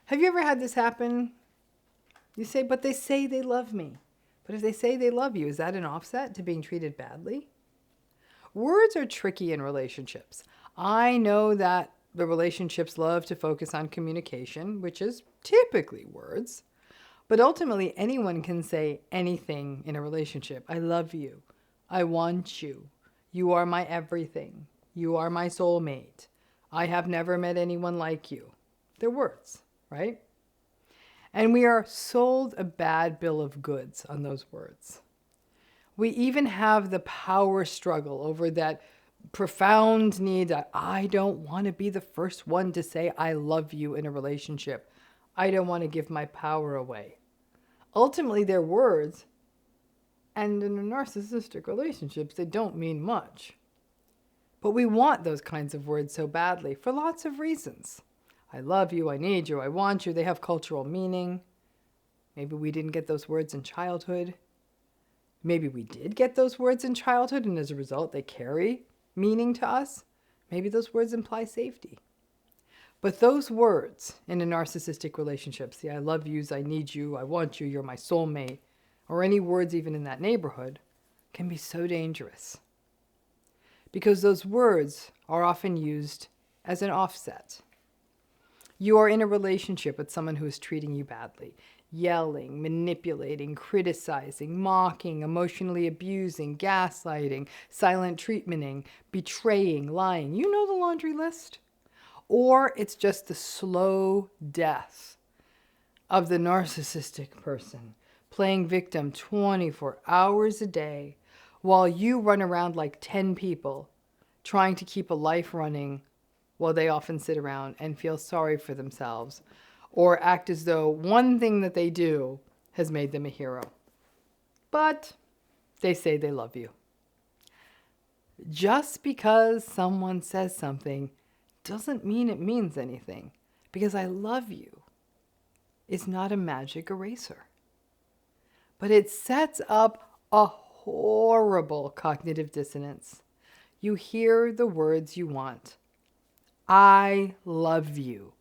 Have you ever had this happen? You say, but they say they love me. But if they say they love you, is that an offset to being treated badly? Words are tricky in relationships. I know that the relationships love to focus on communication, which is typically words. But ultimately, anyone can say anything in a relationship. I love you. I want you. You are my everything. You are my soulmate. I have never met anyone like you. They're words, right? And we are sold a bad bill of goods on those words. We even have the power struggle over that profound need that I don't want to be the first one to say I love you in a relationship. I don't want to give my power away. Ultimately, they're words, and in a narcissistic relationships, they don't mean much. But we want those kinds of words so badly for lots of reasons. I love you, I need you, I want you. They have cultural meaning. Maybe we didn't get those words in childhood. Maybe we did get those words in childhood, and as a result, they carry meaning to us. Maybe those words imply safety. But those words in a narcissistic relationship, the I love yous, I need you, I want you, you're my soulmate, or any words even in that neighborhood, can be so dangerous. Because those words are often used as an offset. You are in a relationship with someone who is treating you badly, yelling, manipulating, criticizing, mocking, emotionally abusing, gaslighting, silent treatmenting, betraying, lying. You know the laundry list. Or it's just the slow death of the narcissistic person, playing victim 24 hours a day while you run around like 10 people trying to keep a life running, while they often sit around and feel sorry for themselves or act as though one thing that they do has made them a hero. But they say they love you. Just because someone says something doesn't mean it means anything, because I love you is not a magic eraser. But it sets up a horrible cognitive dissonance. You hear the words you want. I love you.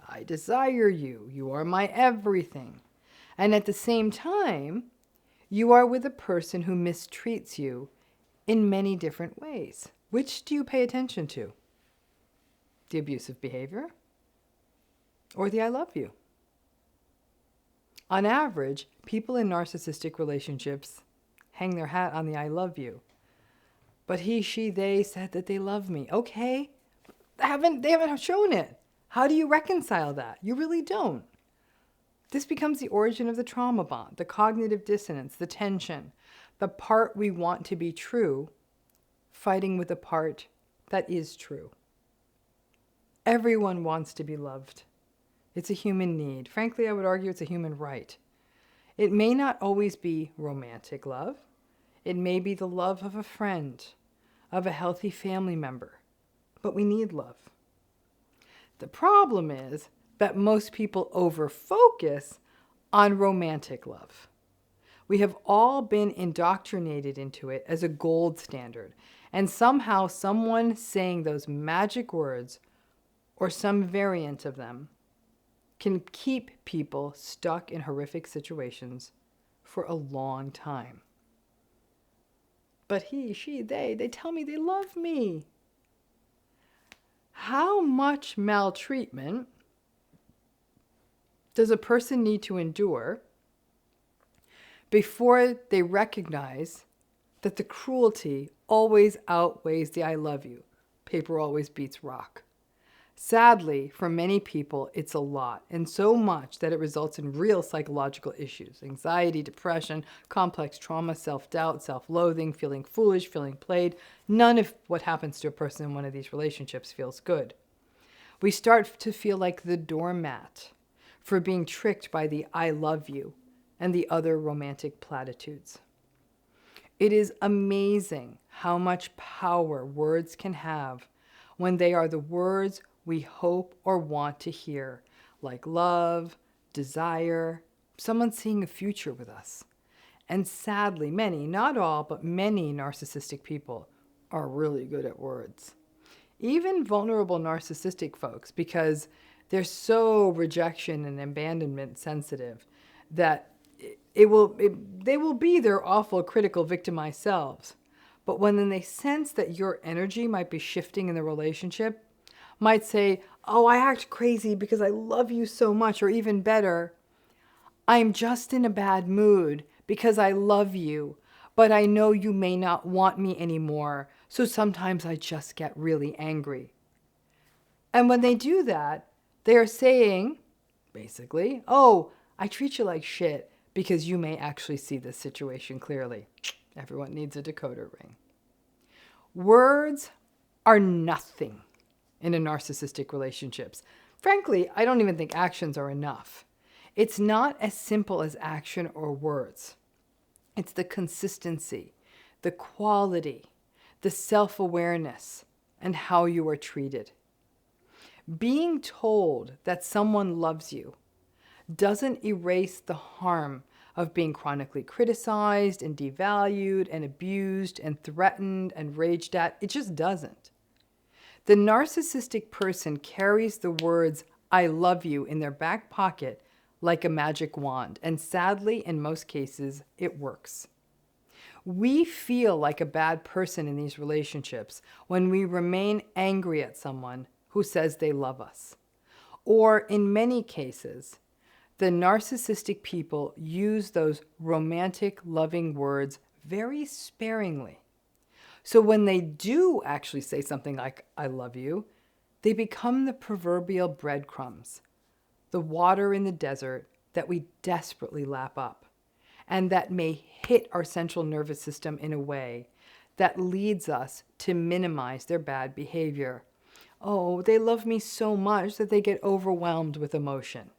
I desire you. You are my everything. And at the same time, you are with a person who mistreats you in many different ways. Which do you pay attention to? The abusive behavior or the I love you? On average, people in narcissistic relationships hang their hat on the I love you. But he, she, they said that they love me. Okay, they haven't shown it. How do you reconcile that? You really don't. This becomes the origin of the trauma bond, the cognitive dissonance, the tension, the part we want to be true, fighting with the part that is true. Everyone wants to be loved. It's a human need. Frankly, I would argue it's a human right. It may not always be romantic love. It may be the love of a friend, of a healthy family member. But we need love. The problem is that most people over-focus on romantic love. We have all been indoctrinated into it as a gold standard. And somehow someone saying those magic words or some variant of them can keep people stuck in horrific situations for a long time. But he, she, they tell me they love me. How much maltreatment does a person need to endure before they recognize that the cruelty always outweighs the I love you? Paper always beats rock. Sadly, for many people, it's a lot, and so much that it results in real psychological issues: anxiety, depression, complex trauma, self-doubt, self-loathing, feeling foolish, feeling played. None of what happens to a person in one of these relationships feels good. We start to feel like the doormat for being tricked by the I love you and the other romantic platitudes. It is amazing how much power words can have when they are the words we hope or want to hear, like love, desire, someone seeing a future with us. And sadly, many, not all, but many narcissistic people are really good at words. Even vulnerable narcissistic folks, because They're so rejection and abandonment sensitive that they will be their awful, critical, victimized selves. But when they sense that your energy might be shifting in the relationship, might say, oh, I act crazy because I love you so much, or even better, I'm just in a bad mood because I love you, but I know you may not want me anymore, so sometimes I just get really angry. And when they do that, they are saying, basically, oh, I treat you like shit because you may actually see this situation clearly. Everyone needs a decoder ring. Words are nothing in a narcissistic relationships. Frankly, I don't even think actions are enough. It's not as simple as action or words. It's the consistency, the quality, the self-awareness, and how you are treated. Being told that someone loves you doesn't erase the harm of being chronically criticized and devalued and abused and threatened and raged at. It just doesn't. The narcissistic person carries the words, I love you, in their back pocket like a magic wand. And sadly, in most cases, it works. We feel like a bad person in these relationships when we remain angry at someone who says they love us. Or in many cases, the narcissistic people use those romantic, loving words very sparingly. So when they do actually say something like, I love you, they become the proverbial breadcrumbs, the water in the desert that we desperately lap up, and that may hit our central nervous system in a way that leads us to minimize their bad behavior. Oh, they love me so much that they get overwhelmed with emotion.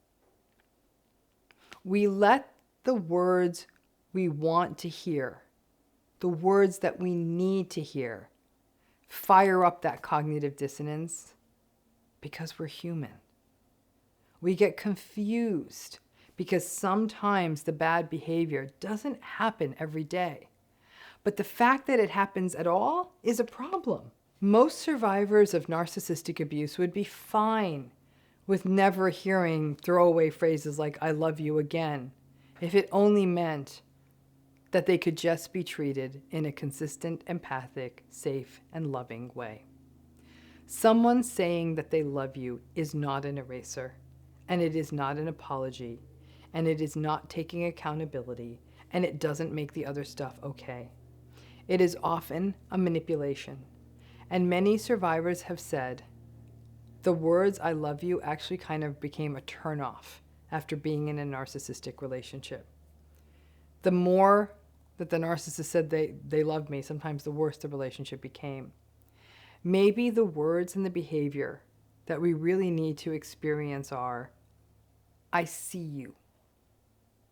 We let the words we want to hear, the words that we need to hear, fire up that cognitive dissonance because we're human. We get confused because sometimes the bad behavior doesn't happen every day. But the fact that it happens at all is a problem. Most survivors of narcissistic abuse would be fine with never hearing throwaway phrases like, I love you again, if it only meant that they could just be treated in a consistent, empathic, safe, and loving way. Someone saying that they love you is not an eraser, and it is not an apology, and it is not taking accountability, and it doesn't make the other stuff okay. It is often a manipulation, and many survivors have said, the words I love you actually kind of became a turnoff after being in a narcissistic relationship. The more that the narcissist said they loved me, sometimes the worse the relationship became. Maybe the words and the behavior that we really need to experience are, I see you,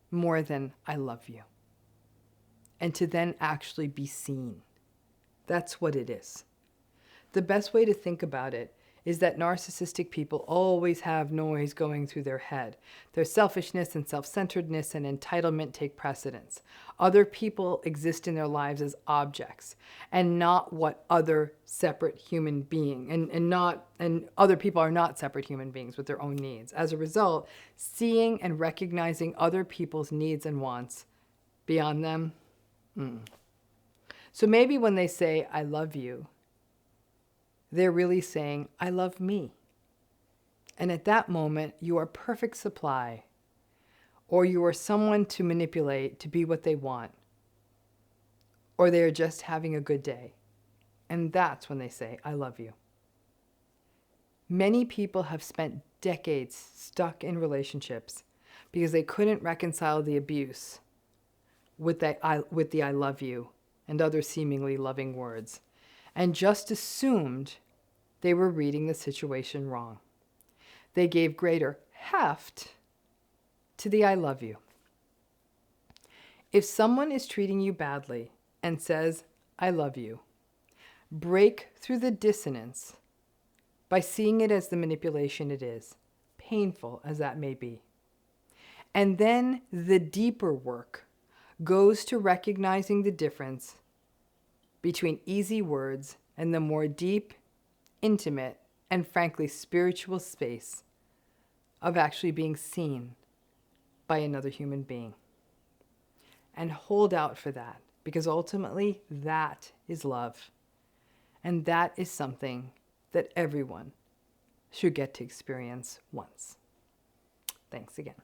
more than I love you. And to then actually be seen. That's what it is. The best way to think about it is that narcissistic people always have noise going through their head. Their selfishness and self-centeredness and entitlement take precedence. Other people exist in their lives as objects and not what other separate human being, and other people are not separate human beings with their own needs. As a result, seeing and recognizing other people's needs and wants beyond them. So maybe when they say, I love you, they're really saying, I love me. And at that moment, you are perfect supply, or you are someone to manipulate to be what they want, or they are just having a good day. And that's when they say, I love you. Many people have spent decades stuck in relationships because they couldn't reconcile the abuse with the I love you and other seemingly loving words, and just assumed they were reading the situation wrong. They gave greater heft to the I love you. If someone is treating you badly and says, I love you, break through the dissonance by seeing it as the manipulation it is, painful as that may be. And then the deeper work goes to recognizing the difference between easy words and the more deep, intimate, and frankly spiritual space of actually being seen by another human being. And hold out for that, because ultimately that is love. And that is something that everyone should get to experience once. Thanks again.